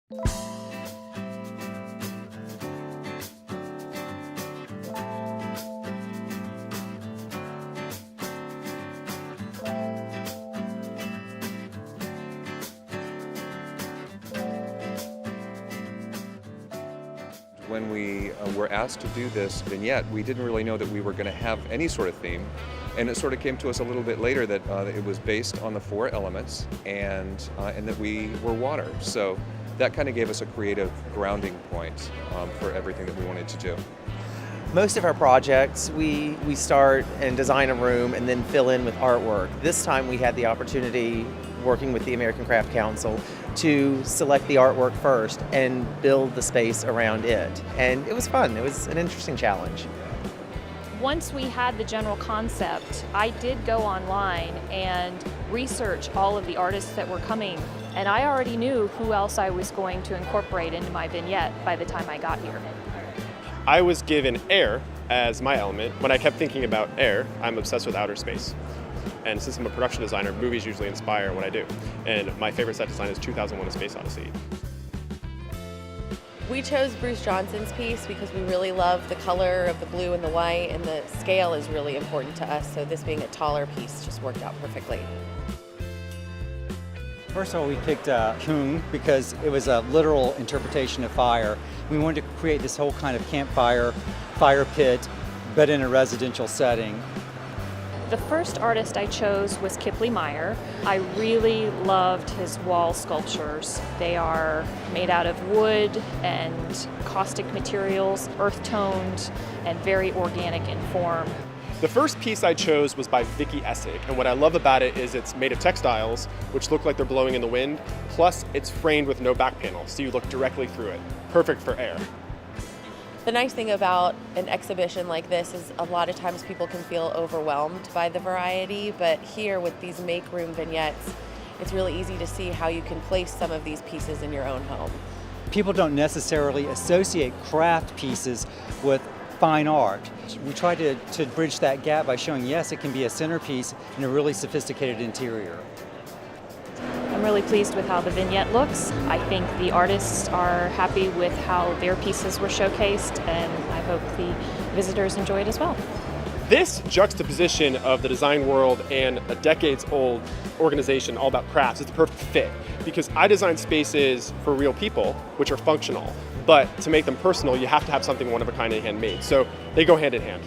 When we were asked to do this vignette, we didn't really know that we were going to have any sort of theme. And it sort of came to us a little bit later that it was based on the 4 elements and that we were water. So that kind of gave us a creative grounding point for everything that we wanted to do. Most of our projects, we start and design a room and then fill in with artwork. This time we had the opportunity, working with the American Craft Council, to select the artwork first and build the space around it. And it was fun. It was an interesting challenge. Once we had the general concept, I did go online and research all of the artists that were coming, and I already knew who else I was going to incorporate into my vignette by the time I got here. I was given air as my element. When I kept thinking about air, I'm obsessed with outer space. And since I'm a production designer, movies usually inspire what I do. And my favorite set design is 2001: A Space Odyssey. We chose Bruce Johnson's piece because we really love the color of the blue and the white, and the scale is really important to us, so this being a taller piece just worked out perfectly. First of all, we picked Kung because it was a literal interpretation of fire. We wanted to create this whole kind of campfire, fire pit, but in a residential setting. The first artist I chose was Kipley Meyer. I really loved his wall sculptures. They are made out of wood and caustic materials, earth-toned, and very organic in form. The first piece I chose was by Vicky Essig, and what I love about it is it's made of textiles, which look like they're blowing in the wind, plus it's framed with no back panel, so you look directly through it. Perfect for air. The nice thing about an exhibition like this is a lot of times people can feel overwhelmed by the variety, but here with these make room vignettes, it's really easy to see how you can place some of these pieces in your own home. People don't necessarily associate craft pieces with fine art. We try to bridge that gap by showing, yes, it can be a centerpiece in a really sophisticated interior. I'm really pleased with how the vignette looks. I think the artists are happy with how their pieces were showcased, and I hope the visitors enjoy it as well. This juxtaposition of the design world and a decades-old organization all about crafts is the perfect fit, because I design spaces for real people, which are functional, but to make them personal, you have to have something one of a kind and handmade. So they go hand in hand.